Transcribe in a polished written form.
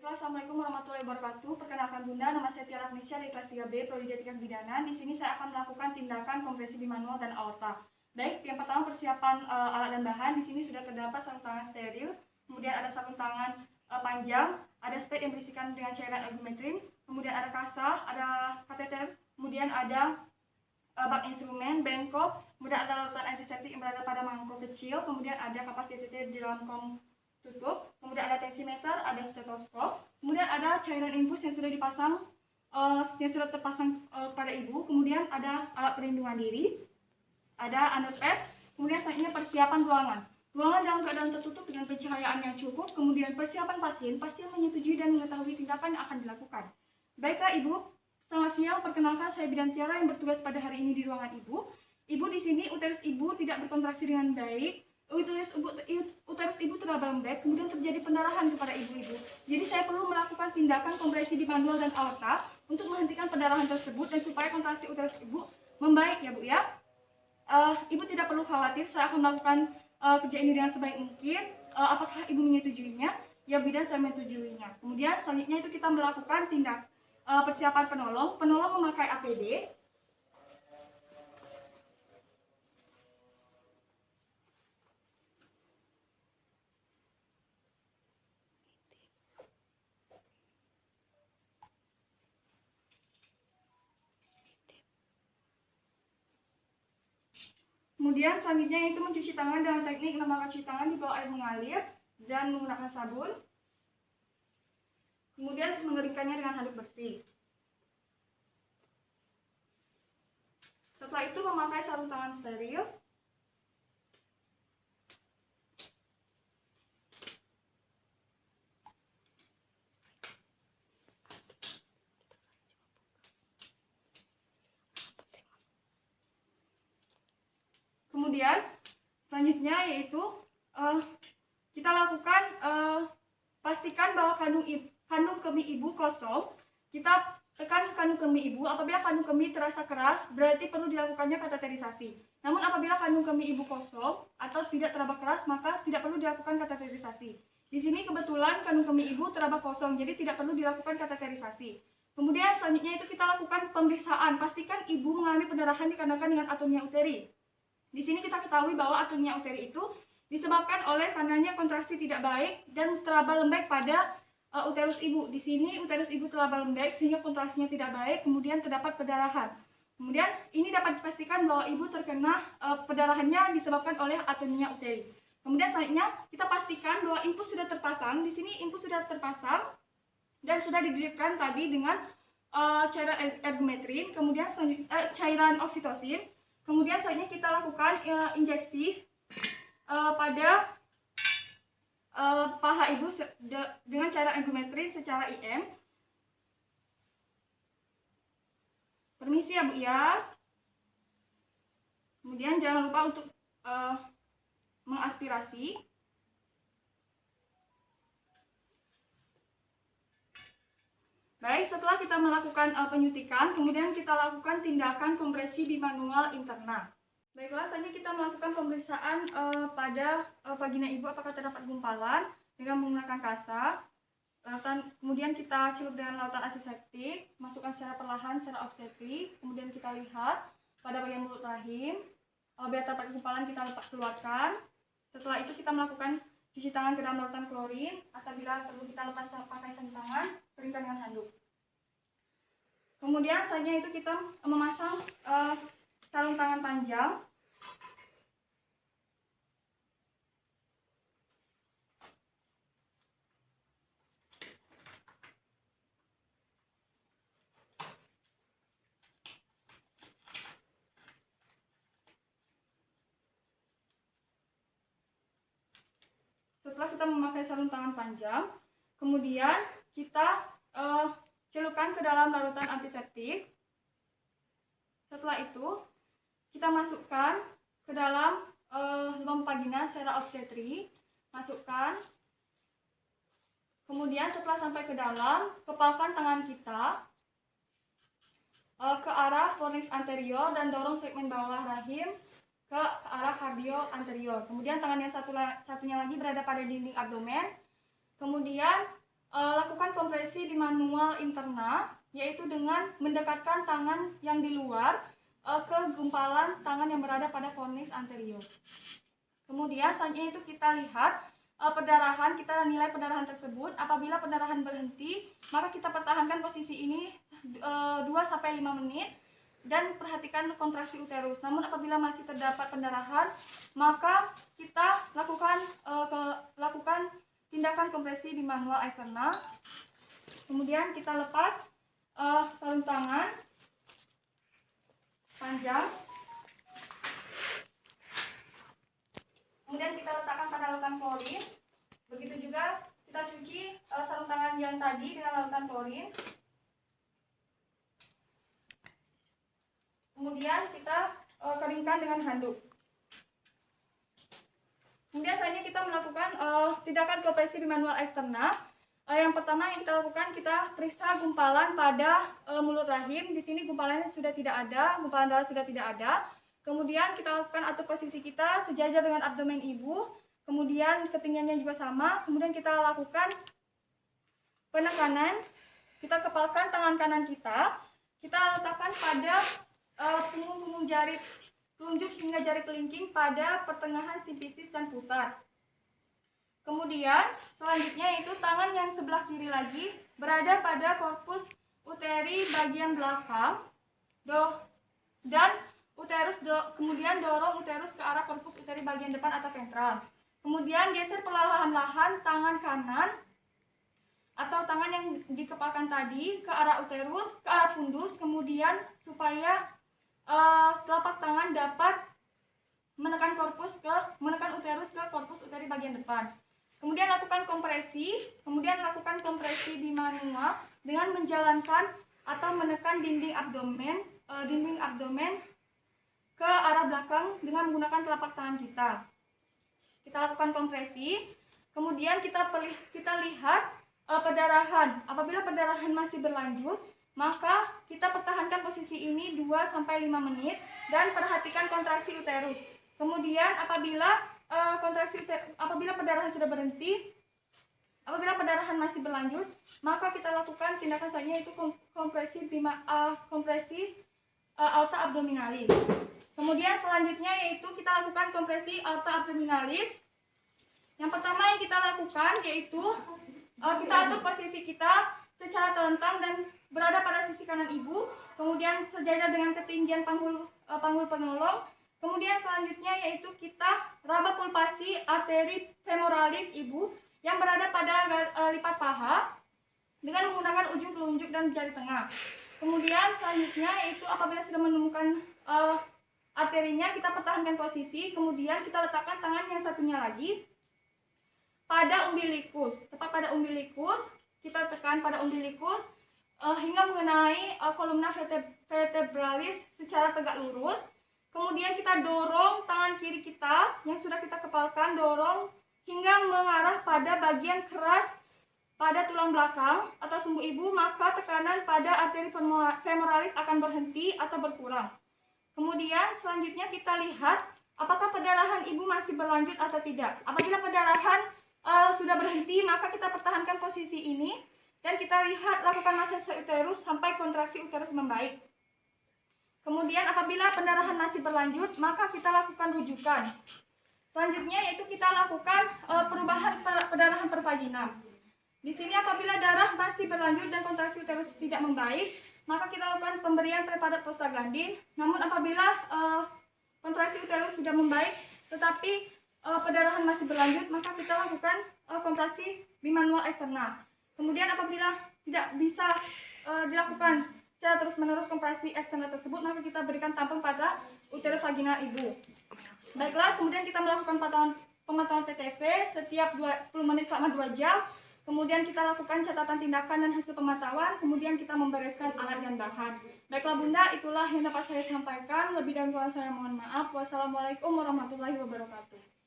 Baiklah, Assalamualaikum warahmatullahi wabarakatuh. Perkenalkan Bunda, nama saya Tiara Agnesia dari kelas 3B, Prodi Etika Kebidanan. Di sini saya akan melakukan tindakan kompresi bimanual dan aorta. Baik, yang pertama persiapan alat dan bahan. Di sini sudah terdapat sarung tangan steril, kemudian ada sarung tangan panjang, ada spade yang berisikan dengan cairan ergometrin, kemudian ada kasa, ada kateter, kemudian ada bak instrumen, bengkok, kemudian ada larutan antiseptik yang berada pada mangkok kecil, kemudian ada kapas DTT di dalam kom tutup, kemudian ada tensimeter, ada stetoskop, kemudian ada cairan infus yang sudah dipasang, terpasang pada ibu, kemudian ada alat perlindungan diri, ada underpad, kemudian selanjutnya persiapan ruangan. Ruangan dalam keadaan tertutup dengan pencahayaan yang cukup, kemudian persiapan pasien menyetujui dan mengetahui tindakan yang akan dilakukan. Baiklah Ibu, selamat siang, perkenalkan saya Bidan Tiara yang bertugas pada hari ini di ruangan Ibu. Ibu di sini uterus Ibu tidak berkontraksi dengan baik. Uterus ibu terlalu lembek, kemudian terjadi pendarahan kepada ibu-ibu. Jadi saya perlu melakukan tindakan kompresi bimanual dan aorta untuk menghentikan pendarahan tersebut dan supaya kontraksi uterus ibu membaik ya Bu ya. Ibu tidak perlu khawatir, saya akan melakukan kerja ini dengan sebaik mungkin. Apakah ibu menyetujuinya? Ya bidan, saya menyetujuinya. Kemudian selanjutnya itu kita melakukan tindak persiapan penolong. Penolong memakai APD. Kemudian selanjutnya itu mencuci tangan dengan teknik lembaga cuci tangan di bawah air mengalir dan menggunakan sabun. Kemudian mengeringkannya dengan handuk bersih. Setelah itu memakai sarung tangan steril. Kemudian selanjutnya yaitu kita lakukan pastikan bahwa kandung kemih ibu kosong. Kita tekan kandung kemih ibu. Apabila kandung kemih terasa keras, berarti perlu dilakukannya kateterisasi. Namun apabila kandung kemih ibu kosong atau tidak teraba keras, maka tidak perlu dilakukan kateterisasi. Di sini kebetulan kandung kemih ibu teraba kosong, jadi tidak perlu dilakukan kateterisasi. Kemudian selanjutnya itu kita lakukan pemeriksaan. Pastikan ibu mengalami pendarahan dikarenakan dengan atonia uteri. Di sini kita ketahui bahwa atonia uteri itu disebabkan oleh karenanya kontraksi tidak baik dan teraba lembek pada uterus ibu. Di sini uterus ibu teraba lembek sehingga kontraksinya tidak baik, kemudian terdapat perdarahan. Kemudian ini dapat dipastikan bahwa ibu terkena perdarahannya disebabkan oleh atonia uteri. Kemudian selanjutnya kita pastikan bahwa infus sudah terpasang. Di sini infus sudah terpasang dan sudah didripkan tadi dengan cairan ergometrin, kemudian cairan oksitosin. Kemudian selanjutnya kita lakukan injeksi pada paha ibu dengan cara ergometrin secara IM. Permisi ya Bu ya. Kemudian jangan lupa untuk mengaspirasi. Baik, setelah kita melakukan penyuntikan, kemudian kita lakukan tindakan kompresi bimanual interna. Baiklah, selanjutnya kita melakukan pemeriksaan pada vagina ibu apakah terdapat gumpalan dengan menggunakan kasa. Kemudian kita celup dengan larutan antiseptik, masukkan secara perlahan secara obstetrik. Kemudian kita lihat pada bagian mulut rahim. Bila terdapat gumpalan kita keluarkan. Setelah itu kita melakukan cuci tangan ke dalam larutan klorin, atau bila perlu kita lepas pakai sarung tangan, keringkan dengan handuk. Kemudian selanjutnya itu kita memasang sarung tangan panjang. Setelah kita memakai sarung tangan panjang, kemudian kita celupkan ke dalam larutan antiseptik. Setelah itu kita masukkan ke dalam lubang vagina secara obstetri. Masukkan. Kemudian setelah sampai ke dalam, kepalkan tangan kita ke arah fornix anterior dan dorong segmen bawah rahim ke arah kardio anterior. Kemudian tangan yang satunya lagi berada pada dinding abdomen. Kemudian lakukan bimanual interna, yaitu dengan mendekatkan tangan yang di luar ke gumpalan tangan yang berada pada kornis anterior. Kemudian selanjutnya itu kita lihat perdarahan, kita nilai perdarahan tersebut. Apabila perdarahan berhenti, maka kita pertahankan posisi ini 2-5 menit dan perhatikan kontraksi uterus. Namun apabila masih terdapat pendarahan, maka kita lakukan tindakan kompresi bimanual eksternal. Kemudian kita lepas sarung tangan panjang. Kemudian kita letakkan pada larutan klorin. Begitu juga kita cuci sarung tangan yang tadi dengan larutan klorin. Kemudian kita keringkan dengan handuk. Kemudian selanjutnya kita melakukan tindakan kompresi bimanual eksternal. Yang pertama yang kita lakukan, kita periksa gumpalan pada mulut rahim. Di sini gumpalannya sudah tidak ada, gumpalan darah sudah tidak ada. Kemudian kita lakukan atur posisi kita sejajar dengan abdomen ibu. Kemudian ketinggiannya juga sama. Kemudian kita lakukan penekanan. Kita kepalkan tangan kanan kita. Kita letakkan pada punggung-punggung jari telunjuk hingga jari kelingking pada pertengahan simfisis dan pusar. Kemudian selanjutnya itu tangan yang sebelah kiri lagi berada pada korpus uteri bagian belakang dan kemudian dorong uterus ke arah korpus uteri bagian depan atau ventral. Kemudian geser perlahan-lahan tangan kanan atau tangan yang dikepalkan tadi ke arah uterus, ke arah fundus, kemudian supaya telapak tangan dapat menekan uterus ke korpus uteri bagian depan. Kemudian lakukan kompresi bimanual dengan menjalankan atau menekan dinding abdomen ke arah belakang dengan menggunakan telapak tangan kita. Kita lakukan kompresi, kemudian kita lihat perdarahan. Apabila perdarahan masih berlanjut, maka kita pertahankan posisi ini 2-5 menit dan perhatikan kontraksi uterus. Kemudian apabila perdarahan sudah berhenti, apabila perdarahan masih berlanjut, maka kita lakukan tindakan selanjutnya yaitu kompresi aorta abdominalis. Kemudian selanjutnya yaitu kita lakukan kompresi aorta abdominalis. Yang pertama yang kita lakukan yaitu kita atur posisi kita secara telentang dan berada pada sisi kanan ibu, kemudian sejajar dengan ketinggian panggul penolong. Kemudian selanjutnya yaitu kita raba pulpasi arteri femoralis ibu yang berada pada lipat paha dengan menggunakan ujung telunjuk dan jari tengah. Kemudian selanjutnya yaitu apabila sudah menemukan arterinya, kita pertahankan posisi, kemudian kita letakkan tangan yang satunya lagi pada umbilikus, tepat pada umbilikus. Kita tekan pada umbilikus hingga mengenai kolumna vertebralis secara tegak lurus. Kemudian kita dorong tangan kiri kita yang sudah kita kepalkan, dorong hingga mengarah pada bagian keras pada tulang belakang atau sumbu ibu, maka tekanan pada arteri femoralis akan berhenti atau berkurang. Kemudian selanjutnya kita lihat apakah perdarahan ibu masih berlanjut atau tidak. Apabila perdarahan sudah berhenti, maka kita pertahankan posisi ini dan kita lihat lakukan masase uterus sampai kontraksi uterus membaik. Kemudian apabila pendarahan masih berlanjut, maka kita lakukan rujukan. Selanjutnya yaitu kita lakukan perubahan perdarahan per vagina. Di sini apabila darah masih berlanjut dan kontraksi uterus tidak membaik, maka kita lakukan pemberian preparat prostaglandin. Namun apabila kontraksi uterus sudah membaik tetapi perdarahan masih berlanjut, maka kita lakukan kompresi bimanual eksternal. Kemudian apabila tidak bisa dilakukan secara terus-menerus kompresi eksternal tersebut, maka kita berikan tampung pada uterus vaginal ibu. Baiklah, kemudian kita melakukan pemantauan TTV setiap 10 menit selama 2 jam. Kemudian kita lakukan catatan tindakan dan hasil pemantauan. Kemudian kita membereskan alat dan bahan. Baiklah Bunda, itulah yang dapat saya sampaikan. Lebih dan kurang saya mohon maaf. Wassalamualaikum warahmatullahi wabarakatuh.